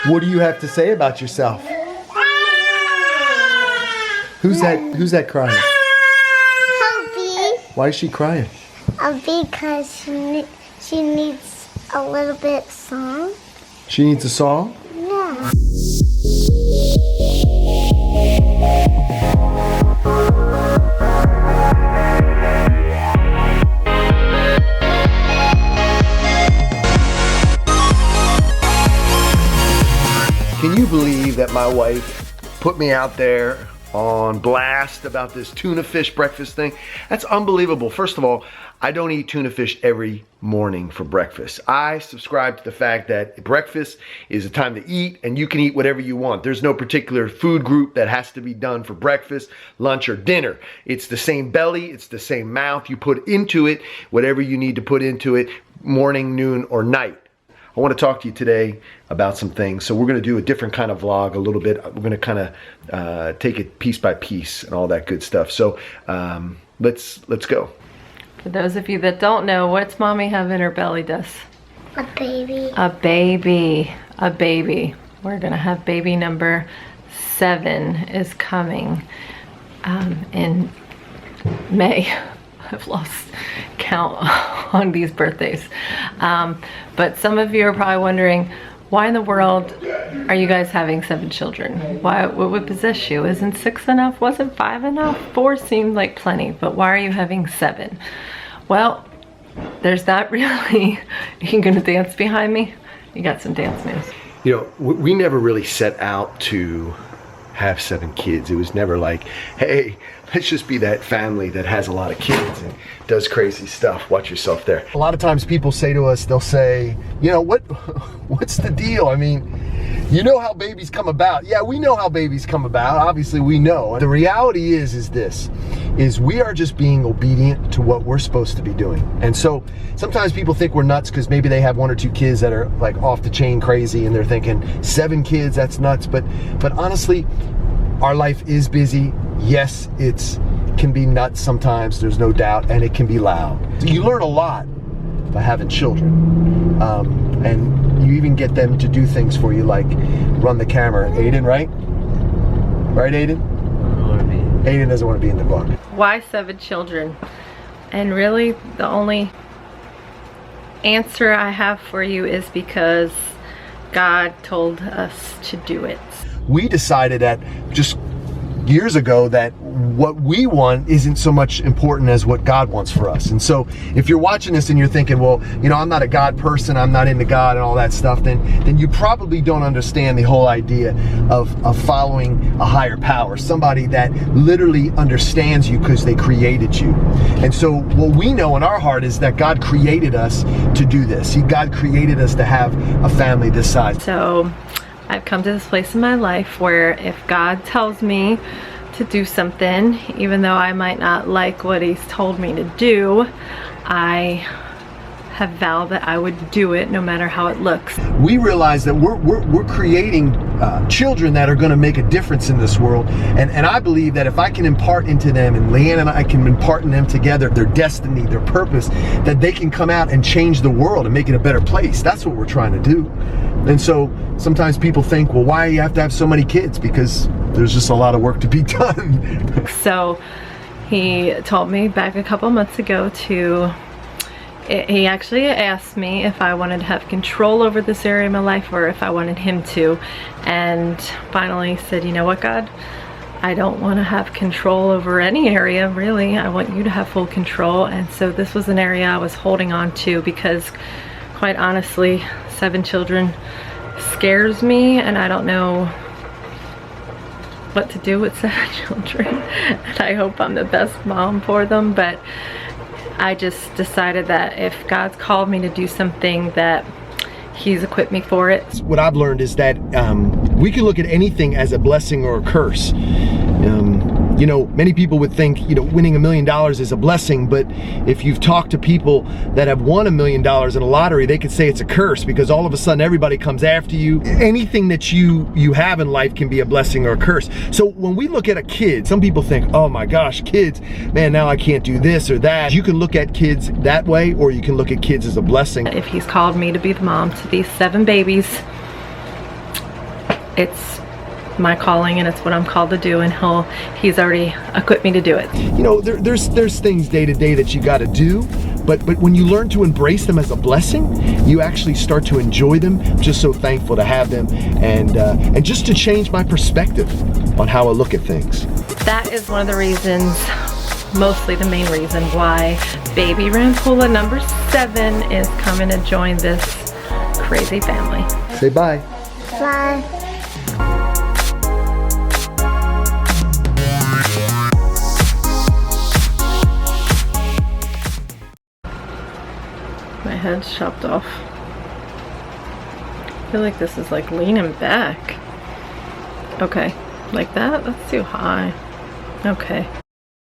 What do you have to say about yourself? Who's that crying? Hubby. Why is she crying? Because she needs a little bit song. She needs a song? Yeah. Can you believe that my wife put me out there on blast about this tuna fish breakfast thing? That's unbelievable. First of all, I don't eat tuna fish every morning for breakfast. I subscribe to the fact that breakfast is a time to eat and you can eat whatever you want. There's no particular food group that has to be done for breakfast, lunch, or dinner. It's the same belly, it's the same mouth. You put into it whatever you need to put into it, morning, noon, or night. I want to talk to you today about some things. So we're going to do a different kind of vlog a little bit. We're going to kind of take it piece by piece and all that good stuff. So let's go. For those of you that don't know, what's mommy have in her belly, Des? A baby. A baby. A baby. We're going to have baby number 7 is coming in May. I've lost count on these birthdays. But some of you are probably wondering, why in the world are you guys having 7 children? Why? What would possess you? Isn't 6 enough? Wasn't 5 enough? 4 seemed like plenty, but why are you having 7? Well, there's that really. You gonna dance behind me? You got some dance moves. You know, we never really set out to have 7 kids. It was never like, hey, let's just be that family that has a lot of kids and does crazy stuff. Watch yourself there. A lot of times people say to us, they'll say, you know, what's the deal? I mean, you know how babies come about. Yeah, we know how babies come about. Obviously we know. The reality is this, we are just being obedient to what we're supposed to be doing. And so sometimes people think we're nuts because maybe they have 1 or 2 kids that are like off the chain crazy and they're thinking 7 kids, that's nuts. But honestly, our life is busy. Yes, it can be nuts sometimes, there's no doubt, and it can be loud. You learn a lot by having children. And you even get them to do things for you like run the camera. Aiden, right? Right, Aiden? Aiden doesn't want to be in the vlog. Why 7 children? And really the only answer I have for you is because God told us to do it. We decided that just years ago that what we want isn't so much important as what God wants for us. And so if you're watching this and you're thinking, well, you know, I'm not a God person, I'm not into God and all that stuff, then you probably don't understand the whole idea of following a higher power, somebody that literally understands you because they created you. And so what we know in our heart is that God created us to do this. God created us to have a family this size. So I've come to this place in my life where if God tells me to do something, even though I might not like what he's told me to do, I have vowed that I would do it no matter how it looks. We realize that we're creating children that are going to make a difference in this world, and I believe that if I can impart into them, and LeeAnn and I can impart in them together their destiny, their purpose, that they can come out and change the world and make it a better place. That's what we're trying to do. And so sometimes people think, well, why do you have to have so many kids? Because there's just a lot of work to be done. So he told me back a couple months ago he actually asked me if I wanted to have control over this area of my life or if I wanted him to, and finally said, you know what, God, I don't want to have control over any area, really. I want you to have full control. And so this was an area I was holding on to because, quite honestly, 7 children scares me, and I don't know what to do with 7 children. And I hope I'm the best mom for them, but I just decided that if God's called me to do something, that he's equipped me for it. What I've learned is that we can look at anything as a blessing or a curse. You know, many people would think, you know, winning $1 million is a blessing, but if you've talked to people that have won $1 million in a lottery, they could say it's a curse because all of a sudden everybody comes after you. Anything that you have in life can be a blessing or a curse. So when we look at a kid, some people think, oh my gosh, kids, man, now I can't do this or that. You can look at kids that way, or you can look at kids as a blessing. If he's called me to be the mom to these 7 babies, it's my calling and it's what I'm called to do, and he's already equipped me to do it. You know, there's things day to day that you got to do, but when you learn to embrace them as a blessing, you actually start to enjoy them. I'm just so thankful to have them, and just to change my perspective on how I look at things. That is one of the reasons, mostly the main reason, why baby Rampulla number 7 is coming to join this crazy family. Say bye. Bye. My head's chopped off. I feel like this is like leaning back. Okay, like that? That's too high. Okay.